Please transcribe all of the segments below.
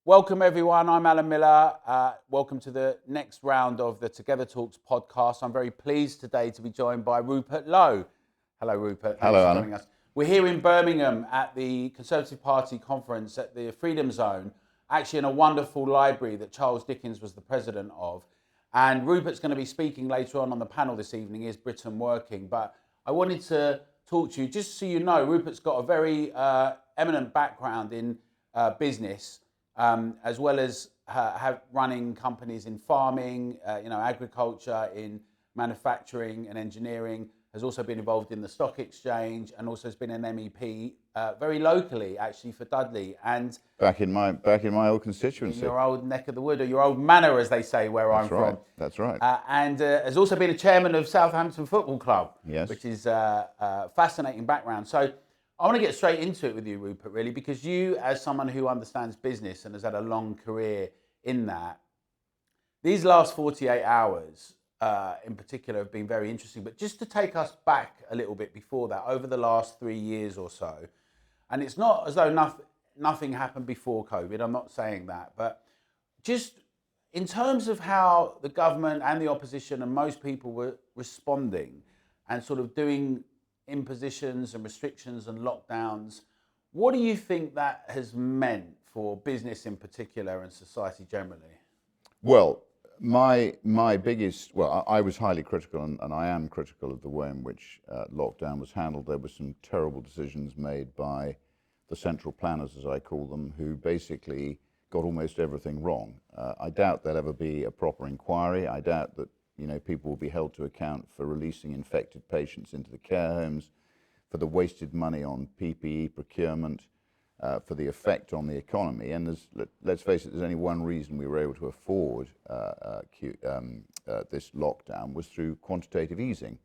Welcome everyone, I'm Alan Miller. Welcome to the next round of the Together Talks podcast. I'm very pleased today to be joined by Rupert Lowe. Hello Rupert, thanks for joining us. We're here in Birmingham at the Conservative Party conference at the Freedom Zone, actually in a wonderful library that Charles Dickens was the president of. And Rupert's going to be speaking later on the panel this evening, Is Britain Working? But I wanted to talk to you, just so you know, Rupert's got a very eminent background in business, as well as running companies in farming, agriculture, in manufacturing and engineering, has also been involved in the stock exchange and also has been an MEP very locally, actually, for Dudley. And back in my old constituency. In your old neck of the wood, or your old manor, as they say, where I'm from. That's right. And has also been a chairman of Southampton Football Club, yes, which is a fascinating background. So I want to get straight into it with you, Rupert, really, because you, as someone who understands business and has had a long career in that, these last 48 hours in particular have been very interesting. But just to take us back a little bit before that, over the last 3 years or so, and it's not as though nothing happened before COVID, I'm not saying that, but just in terms of how the government and the opposition and most people were responding and sort of doing impositions and restrictions and lockdowns, what do you think that has meant for business in particular and society generally? Well, my biggest, I was highly critical, and I am critical of the way in which lockdown was handled. There were some terrible decisions made by the central planners, as I call them, who basically got almost everything wrong. I doubt there'll ever be a proper inquiry. I doubt that people will be held to account for releasing infected patients into the care homes, for the wasted money on PPE procurement, for the effect on the economy. And let's face it, there's only one reason we were able to afford this lockdown was through quantitative easing.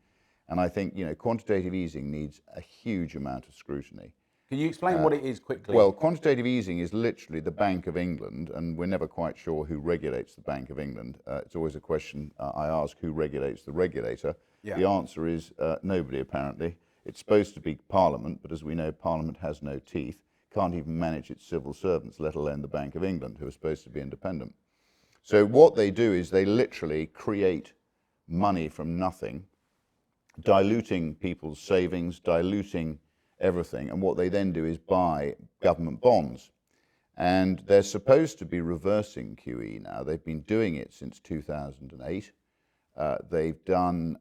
And I think quantitative easing needs a huge amount of scrutiny. Can you explain what it is quickly? Well, quantitative easing is literally the Bank of England, and we're never quite sure who regulates the Bank of England. It's always a question I ask, who regulates the regulator? Yeah. The answer is nobody, apparently. It's supposed to be Parliament, but as we know, Parliament has no teeth, can't even manage its civil servants, let alone the Bank of England, who are supposed to be independent. So what they do is they literally create money from nothing, diluting people's savings, diluting everything, and what they then do is buy government bonds. And they're supposed to be reversing QE now. They've been doing it since 2008. They've done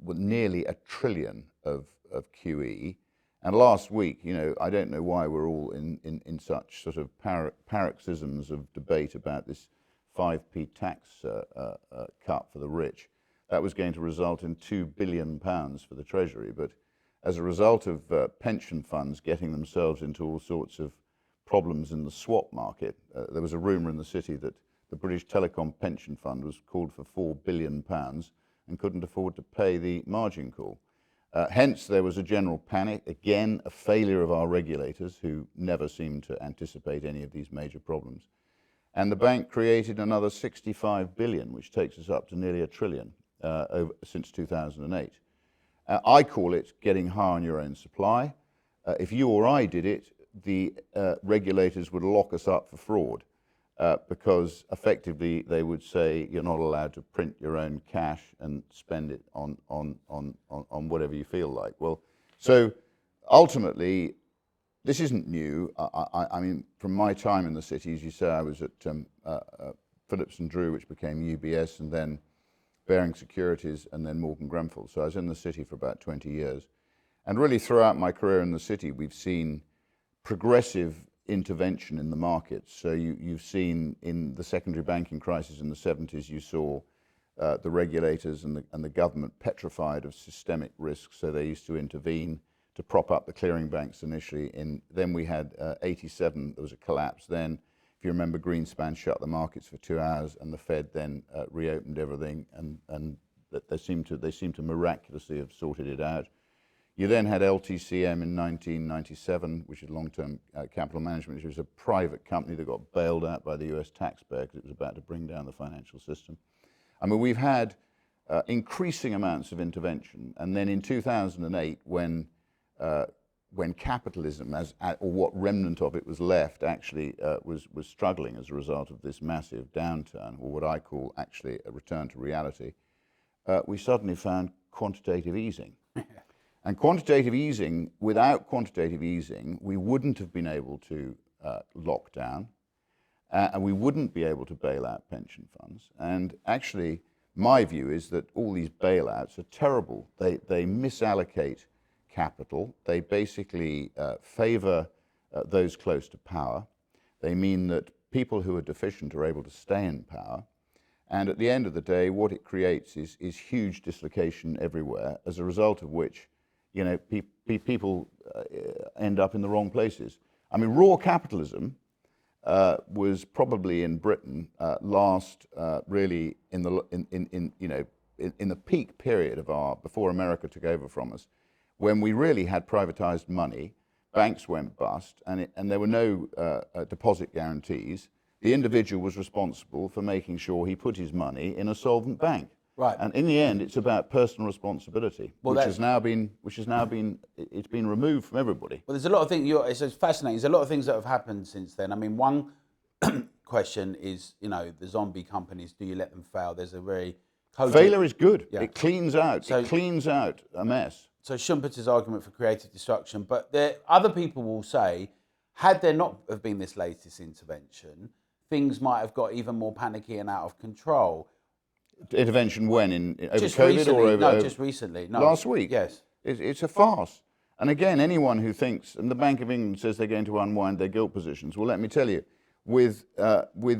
nearly $1 trillion of QE. And last week, I don't know why we're all in such sort of paroxysms of debate about this 5p tax cut for the rich. That was going to result in £2 billion for the Treasury, but as a result of pension funds getting themselves into all sorts of problems in the swap market, there was a rumour in the city that the British Telecom Pension Fund was called for £4 billion and couldn't afford to pay the margin call. Hence, there was a general panic, again, a failure of our regulators who never seem to anticipate any of these major problems. And the bank created another 65 billion, which takes us up to nearly $1 trillion since 2008. I call it getting high on your own supply. If you or I did it, the regulators would lock us up for fraud because effectively they would say you're not allowed to print your own cash and spend it on whatever you feel like. Well, so ultimately, this isn't new. I mean, from my time in the city, as you say, I was at Phillips & Drew, which became UBS, and then Baring Securities, and then Morgan Grenfell. So I was in the city for about 20 years. And really throughout my career in the city, we've seen progressive intervention in the markets. So you've seen in the secondary banking crisis in the 70s, you saw the regulators and the government petrified of systemic risks. So they used to intervene to prop up the clearing banks initially. Then we had 87, there was a collapse then. If you remember, Greenspan shut the markets for 2 hours, and the Fed then reopened everything, and they seem to miraculously have sorted it out. You then had LTCM in 1997, which is long-term capital management, which was a private company that got bailed out by the US taxpayer because it was about to bring down the financial system. I mean, we've had increasing amounts of intervention, and then in 2008, when when capitalism, or what remnant of it was left, actually was struggling as a result of this massive downturn, or what I call actually a return to reality, we suddenly found quantitative easing. And quantitative easing, without quantitative easing, we wouldn't have been able to lock down, and we wouldn't be able to bail out pension funds. And actually, my view is that all these bailouts are terrible. They misallocate capital. They basically favor those close to power. They mean that people who are deficient are able to stay in power. And at the end of the day, what it creates is huge dislocation everywhere, as a result of which, you know, people end up in the wrong places. I mean, raw capitalism was probably in Britain last really in the peak period of before America took over from us, when we really had privatized money, banks went bust, and there were no deposit guarantees. The individual was responsible for making sure he put his money in a solvent bank. Right. And in the end, it's about personal responsibility, which has now been it's been removed from everybody. Well, there's a lot of things. It's fascinating. There's a lot of things that have happened since then. I mean, one question is, you know, the zombie companies. Do you let them fail? There's a very failure is good. Yeah. It cleans out. It cleans out a mess. So Schumpeter's argument for creative destruction, but other people will say, had there not have been this latest intervention, things might have got even more panicky and out of control. Intervention when? Over just COVID recently, or over? No, just recently. No. Last week? Yes. It's a farce. And again, anyone who thinks, and the Bank of England says they're going to unwind their gilt positions, well, let me tell you, with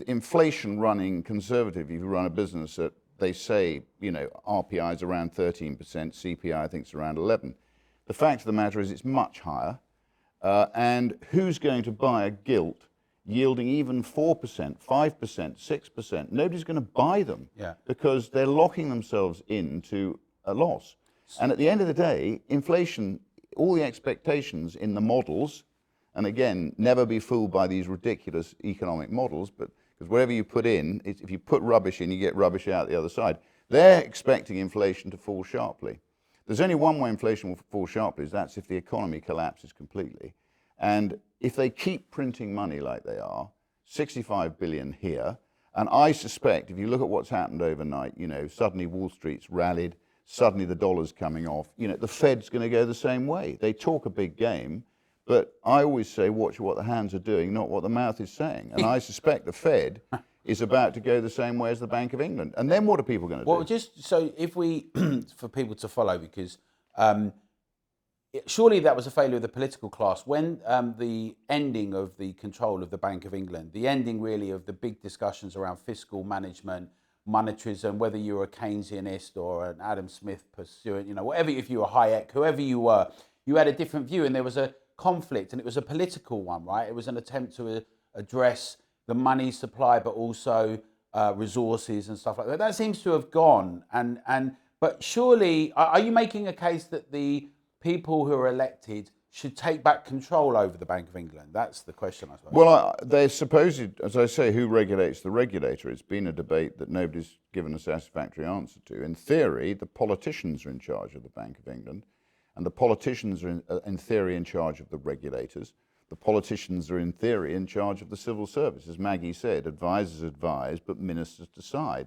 inflation running conservative, if you run a business that they say, you know, RPI is around 13%, CPI I think is around 11%. The fact of the matter is it's much higher. And who's going to buy a gilt yielding even 4%, 5%, 6%? Nobody's going to buy them because they're locking themselves into a loss. And at the end of the day, inflation, all the expectations in the models, and again, never be fooled by these ridiculous economic models, but because whatever you put in, if you put rubbish in, you get rubbish out the other side. They're expecting inflation to fall sharply. There's only one way inflation will fall sharply, that's if the economy collapses completely. And if they keep printing money like they are, 65 billion here, and I suspect if you look at what's happened overnight, you know, suddenly Wall Street's rallied, suddenly the dollar's coming off, you know, the Fed's going to go the same way. They talk a big game, but I always say watch what the hands are doing, not what the mouth is saying. And I suspect the Fed is about to go the same way as the Bank of England. And then what are people going to do? Well, just so if we, for people to follow, because surely that was a failure of the political class. When the ending of the control of the Bank of England, the ending really of the big discussions around fiscal management, monetarism, whether you were a Keynesianist or an Adam Smith pursuant, you know, whatever, if you were Hayek, whoever you were, you had a different view, and there was a conflict, and it was a political one, right? It was an attempt to address the money supply, but also resources and stuff like that. That seems to have gone, but surely, are you making a case that the people who are elected should take back control over the Bank of England? That's the question, I suppose. Well, they're supposed, as I say, who regulates the regulator? It's been a debate that nobody's given a satisfactory answer to. In theory, the politicians are in charge of the Bank of England, and the politicians are in theory in charge of the regulators. The politicians are in theory in charge of the civil service. As Maggie said, advisors advise, but ministers decide.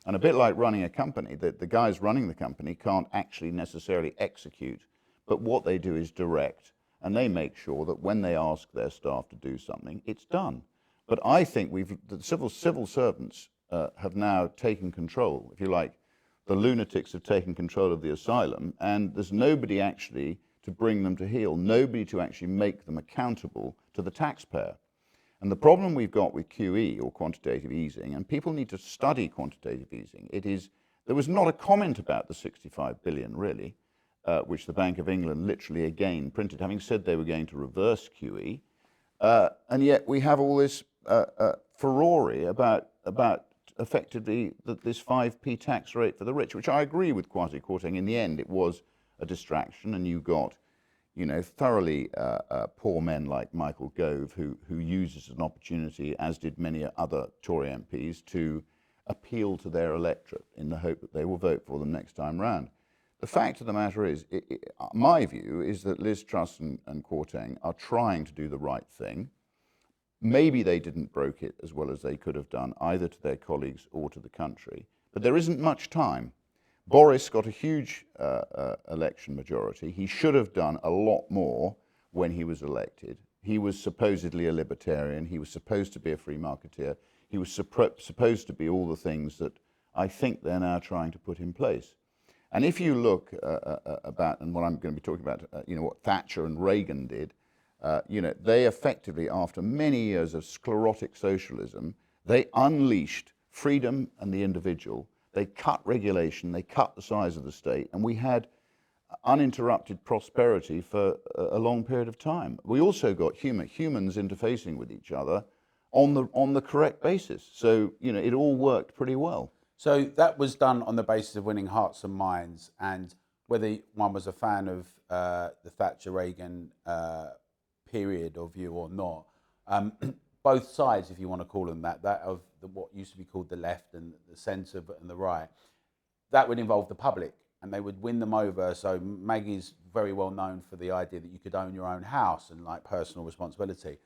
And a bit like running a company, the guys running the company can't actually necessarily execute, but what they do is direct, and they make sure that when they ask their staff to do something, it's done. But I think the civil servants have now taken control, if you like. The lunatics have taken control of the asylum, and there's nobody actually to bring them to heel, nobody to actually make them accountable to the taxpayer. And the problem we've got with QE, or quantitative easing, and people need to study quantitative easing, there was not a comment about the 65 billion, really, which the Bank of England literally again printed, having said they were going to reverse QE. And yet we have all this furore about effectively this 5p tax rate for the rich, which I agree with Kwasi Kwarteng. In the end, it was a distraction, and you got, you know, thoroughly poor men like Michael Gove, who uses an opportunity, as did many other Tory MPs, to appeal to their electorate in the hope that they will vote for them next time round. the fact of the matter is, my view is that Liz Truss and Kwarteng are trying to do the right thing. Maybe they didn't broke it as well as they could have done, either to their colleagues or to the country. But there isn't much time. Boris got a huge election majority. He should have done a lot more when he was elected. He was supposedly a libertarian. He was supposed to be a free marketeer. He was supposed to be all the things that I think they're now trying to put in place. And if you look about, and what I'm going to be talking about, what Thatcher and Reagan did, they effectively, after many years of sclerotic socialism, they unleashed freedom and the individual. They cut regulation, they cut the size of the state, and we had uninterrupted prosperity for a long period of time. We also got humans interfacing with each other on the correct basis. So, it all worked pretty well. So that was done on the basis of winning hearts and minds, and whether one was a fan of the Thatcher-Reagan period of view or not, both sides, if you want to call them that of what used to be called the left and the centre and the right, that would involve the public, and they would win them over. So Maggie's very well known for the idea that you could own your own house and like personal responsibility,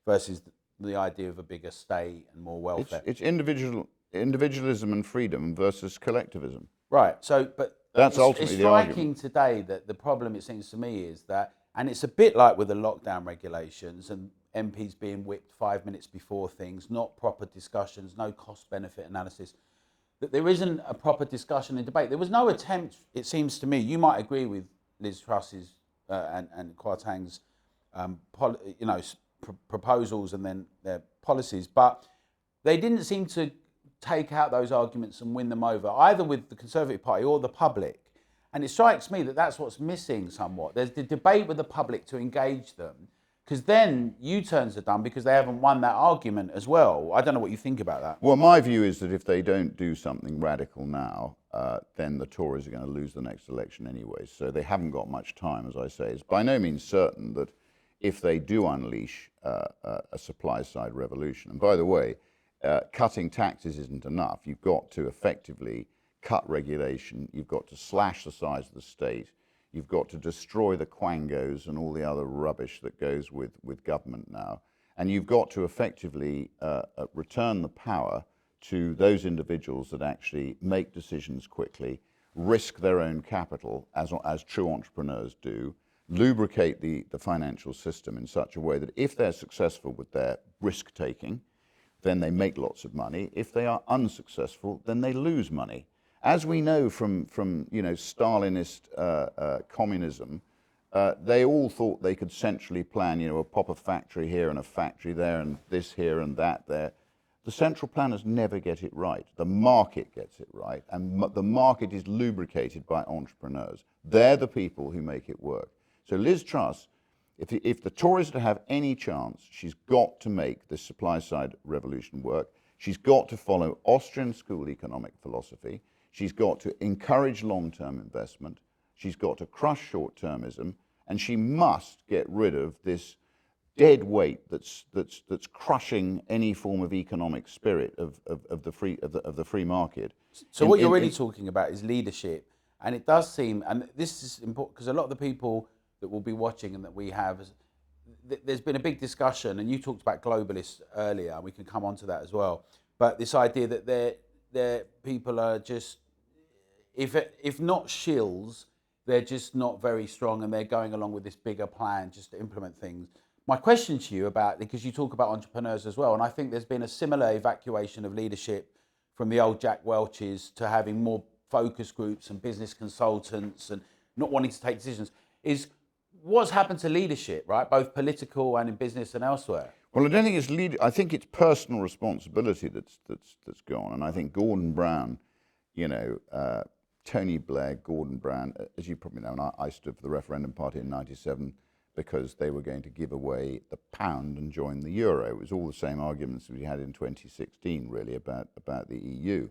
versus the idea of a bigger state and more welfare. It's individualism and freedom versus collectivism. Right. So, but that's ultimately the argument. It's striking today that the problem, it seems to me, is that, and it's a bit like with the lockdown regulations and MPs being whipped 5 minutes before things, not proper discussions, no cost-benefit analysis, that there isn't a proper discussion and debate. There was no attempt, it seems to me, you might agree with Liz Truss's and Kwarteng's proposals and then their policies, but they didn't seem to take out those arguments and win them over, either with the Conservative Party or the public. And it strikes me that that's what's missing somewhat. There's the debate with the public to engage them, because then U-turns are done because they haven't won that argument as well. I don't know what you think about that. Well, my view is that if they don't do something radical now, then the Tories are going to lose the next election anyway. So they haven't got much time, as I say. It's by no means certain that if they do unleash a supply-side revolution, and by the way, cutting taxes isn't enough. You've got to effectively cut regulation. You've got to slash the size of the state. You've got to destroy the quangos and all the other rubbish that goes with government now. And you've got to effectively return the power to those individuals that actually make decisions quickly, risk their own capital, as true entrepreneurs do, lubricate the financial system in such a way that if they're successful with their risk-taking, then they make lots of money. If they are unsuccessful, then they lose money. As we know from Stalinist communism, they all thought they could centrally plan, a proper factory here and a factory there and this here and that there. The central planners never get it right. The market gets it right, and the market is lubricated by entrepreneurs. They're the people who make it work. So Liz Truss, if the Tories are to have any chance, she's got to make this supply-side revolution work. She's got to follow Austrian school economic philosophy. She's got to encourage long-term investment. She's got to crush short-termism, and she must get rid of this dead weight that's crushing any form of economic spirit of the free market. So what you're really talking about is leadership, and it does seem, and this is important because a lot of the people that will be watching and that we have, there's been a big discussion, and you talked about globalists earlier, and we can come on to that as well. But this idea that their people are just, if not shills, they're just not very strong, and they're going along with this bigger plan just to implement things. My question to you about, because you talk about entrepreneurs as well, and I think there's been a similar evacuation of leadership from the old Jack Welches to having more focus groups and business consultants and not wanting to take decisions, is what's happened to leadership, right? Both political and in business and elsewhere. Well, I don't think it's I think it's personal responsibility that's gone. And I think Gordon Brown, Tony Blair, Gordon Brown, as you probably know, and I stood for the referendum party in '97 because they were going to give away the pound and join the euro. It was all the same arguments we had in 2016, really, about the EU.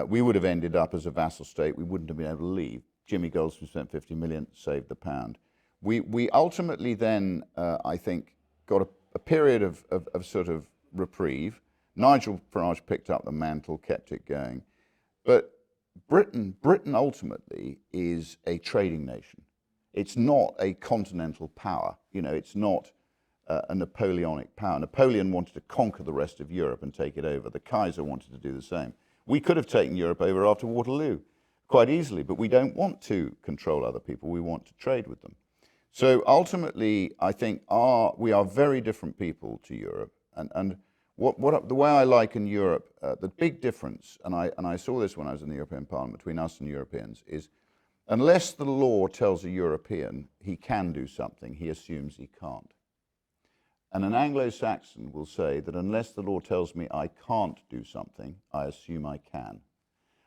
We would have ended up as a vassal state. We wouldn't have been able to leave. Jimmy Goldsmith spent 50 million, saved the pound. We ultimately then, I think, got a period of sort of reprieve. Nigel Farage picked up the mantle, kept it going. But Britain ultimately is a trading nation. It's not a continental power. It's not a Napoleonic power. Napoleon wanted to conquer the rest of Europe and take it over. The Kaiser wanted to do the same. We could have taken Europe over after Waterloo quite easily, but we don't want to control other people. We want to trade with them. So ultimately, I think we are very different people to Europe. And the way I liken Europe, the big difference, and I saw this when I was in the European Parliament between us and Europeans, is unless the law tells a European he can do something, he assumes he can't. And an Anglo-Saxon will say that unless the law tells me I can't do something, I assume I can.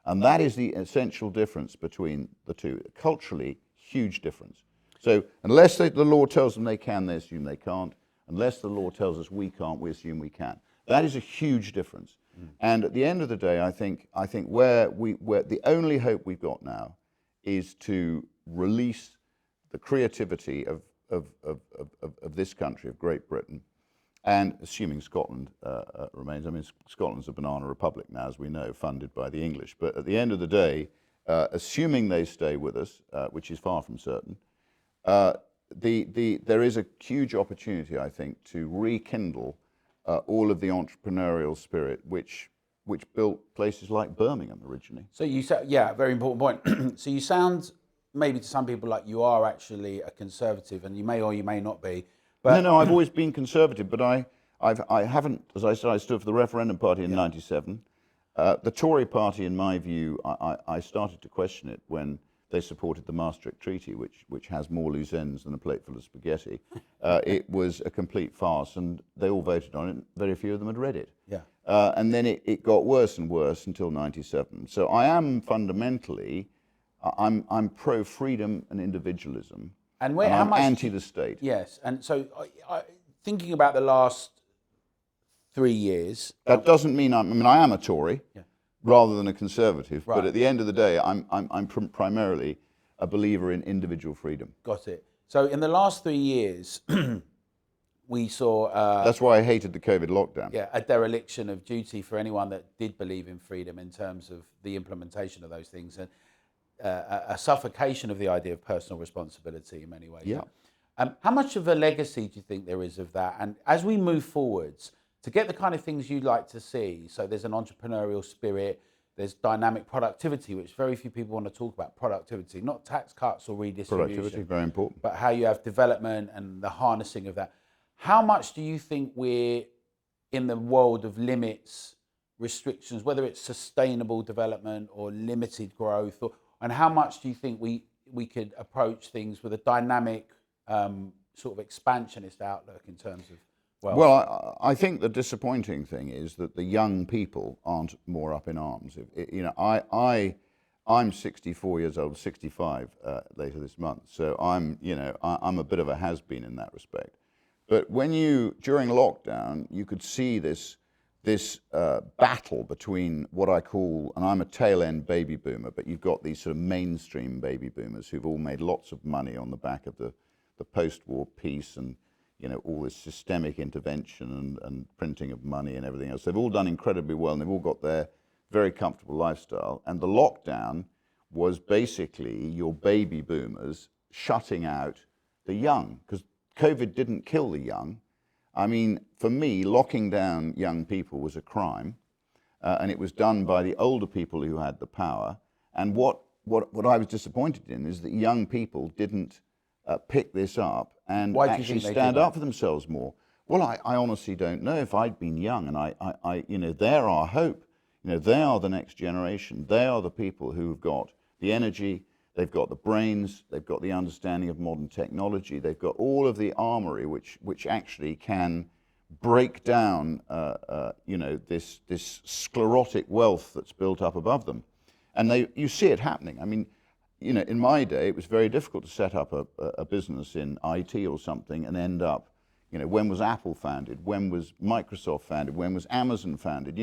And that is the essential difference between the two. Culturally, huge difference. So unless the law tells them they can, they assume they can't. Unless the law tells us we can't, we assume we can. That is a huge difference. And at the end of the day, I think where the only hope we've got now is to release the creativity of this country, of Great Britain, and assuming Scotland remains. I mean, Scotland's a banana republic now, as we know, funded by the English. But at the end of the day, assuming they stay with us, which is far from certain, there is a huge opportunity, I think, to rekindle all of the entrepreneurial spirit which built places like Birmingham originally. So you said, yeah, very important point. So you sound maybe to some people like you are actually a conservative, and you may or you may not be. But No, I've always been conservative, but I haven't, as I said, I stood for the referendum party in '97. The Tory party, in my view, I started to question it when they supported the Maastricht Treaty, which has more loose ends than a plate full of spaghetti. It was a complete farce, and they all voted on it. Very few of them had read it. Yeah. And then it got worse and worse until '97. So I am fundamentally, I'm pro-freedom and individualism, and I'm anti the state. Yes, and so thinking about the last 3 years... That doesn't mean I am a Tory, yeah, rather than a conservative, right. But at the end of the day, I'm primarily a believer in individual freedom. Got it. So in the last 3 years, we saw... That's why I hated the COVID lockdown. Yeah, a dereliction of duty for anyone that did believe in freedom in terms of the implementation of those things, and a suffocation of the idea of personal responsibility in many ways. Yeah. How much of a legacy do you think there is of that? And as we move forwards, to get the kind of things you'd like to see, so there's an entrepreneurial spirit, there's dynamic productivity, which very few people want to talk about, productivity, not tax cuts or redistribution. Productivity, very important. But how you have development and the harnessing of that. How much do you think we're in the world of limits, restrictions, whether it's sustainable development or limited growth, and how much do you think we could approach things with a dynamic sort of expansionist outlook in terms of wealth? Well, I think the disappointing thing is that the young people aren't more up in arms. I'm 64 years old, 65 later this month, so I'm a bit of a has-been in that respect. But during lockdown, you could see this battle between what I call, and I'm a tail-end baby boomer, but you've got these sort of mainstream baby boomers who've all made lots of money on the back of the post-war peace and all this systemic intervention and printing of money and everything else. They've all done incredibly well, and they've all got their very comfortable lifestyle. And the lockdown was basically your baby boomers shutting out the young, because COVID didn't kill the young. I mean, for me, locking down young people was a crime, and it was done by the older people who had the power. And what I was disappointed in is that young people didn't pick this up and actually stand up for themselves more. Well, I honestly don't know. If I'd been young, and they're our hope. They are the next generation. They are the people who've got the energy, they've got the brains, they've got the understanding of modern technology, they've got all of the armory which actually can break down this sclerotic wealth that's built up above them. And you see it happening. I mean, in my day, it was very difficult to set up a business in IT or something and end up, when was Apple founded? When was Microsoft founded? When was Amazon founded?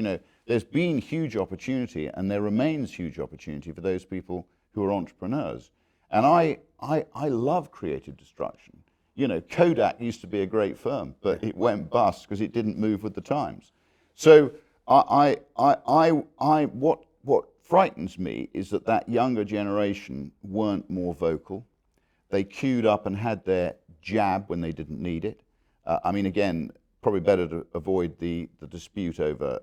There's been huge opportunity, and there remains huge opportunity for those people who are entrepreneurs. And I love creative destruction. Kodak used to be a great firm, but it went bust because it didn't move with the times. So what frightens me is that younger generation weren't more vocal. They queued up and had their jab when they didn't need it. I mean, again, probably better to avoid the dispute over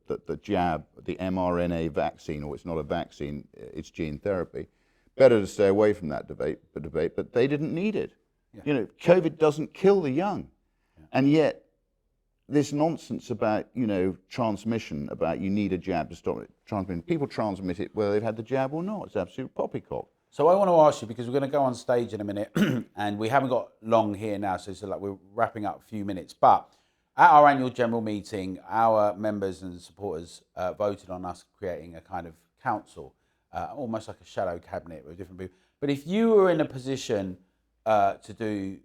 the jab, the mRNA vaccine, or it's not a vaccine, it's gene therapy. Better to stay away from that debate, but they didn't need it. Yeah. You know, COVID doesn't kill the young. Yeah. And yet, this nonsense about, you know, transmission, about you need a jab to stop it transmitting. People transmit it whether they've had the jab or not. It's absolute poppycock. So I want to ask you, because we're going to go on stage in a minute, and we haven't got long here now, so it's like we're wrapping up a few minutes. But at our annual general meeting, our members and supporters voted on us creating a kind of council, almost like a shadow cabinet with different people. But if you were in a position to do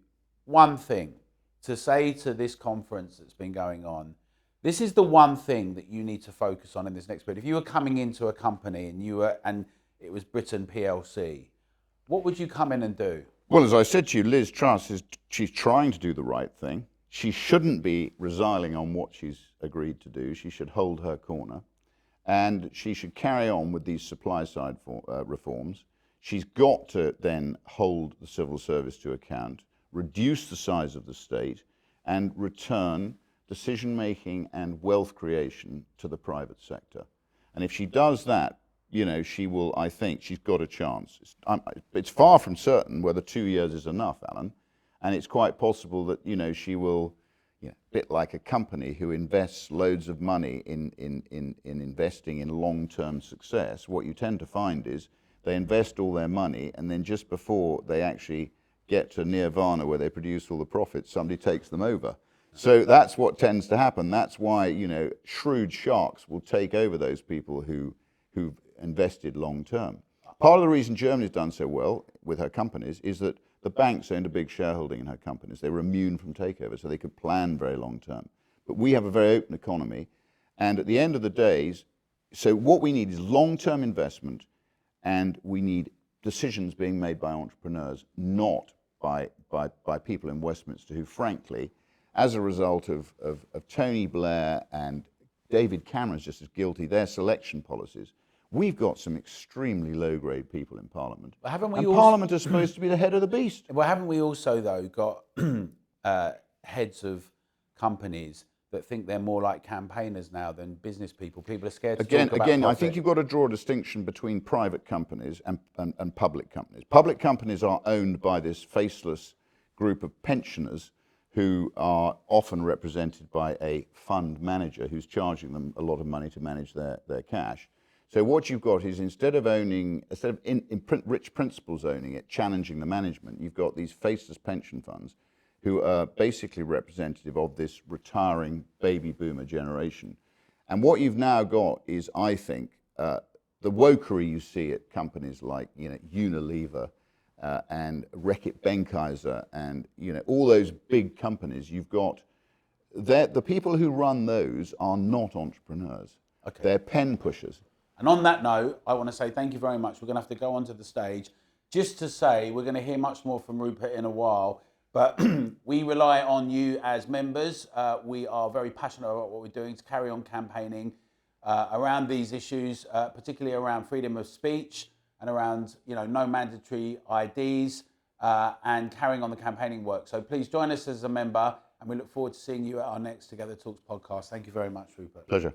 one thing, to say to this conference that's been going on, this is the one thing that you need to focus on in this next period. If you were coming into a company and it was Britain PLC, what would you come in and do? Well, as I said to you, Liz Truss, she's trying to do the right thing. She shouldn't be resiling on what she's agreed to do. She should hold her corner. And she should carry on with these supply side reforms. She's got to then hold the civil service to account, reduce the size of the state, and return decision-making and wealth creation to the private sector. And if she does that, you know, she will, I think, she's got a chance. It's far from certain whether 2 years is enough, Alan, and it's quite possible that, you know, she will, you know, a bit like a company who invests loads of money in investing in long-term success. What you tend to find is they invest all their money, and then just before they actually get to nirvana where they produce all the profits, somebody takes them over. So that's what tends to happen. That's why, you know, shrewd sharks will take over those people who've invested long term. Part of the reason Germany's done so well with her companies is that the banks owned a big shareholding in her companies. They were immune from takeover, so they could plan very long term. But we have a very open economy, and at the end of the day, so what we need is long-term investment, and we need decisions being made by entrepreneurs, not by people in Westminster who, frankly, as a result of Tony Blair and David Cameron's just as guilty, their selection policies, we've got some extremely low-grade people in Parliament. But haven't we and Parliament is supposed to be the head of the beast. Well, haven't we also, though, got heads of companies that think they're more like campaigners now than business people? People are scared to talk about profit. I think you've got to draw a distinction between private companies and public companies. Public companies are owned by this faceless group of pensioners who are often represented by a fund manager who's charging them a lot of money to manage their cash. So what you've got is instead of rich principals owning it, challenging the management, you've got these faceless pension funds who are basically representative of this retiring baby boomer generation. And what you've now got is, I think, the wokery you see at companies like, you know, Unilever and Reckitt Benckiser and, you know, all those big companies. You've got the people who run those are not entrepreneurs. Okay. They're pen pushers. And on that note, I want to say thank you very much. We're going to have to go onto the stage. Just to say, we're going to hear much more from Rupert in a while, but we rely on you as members. We are very passionate about what we're doing to carry on campaigning around these issues, particularly around freedom of speech and around, you know, no mandatory IDs and carrying on the campaigning work. So please join us as a member, and we look forward to seeing you at our next Together Talks podcast. Thank you very much, Rupert. Pleasure.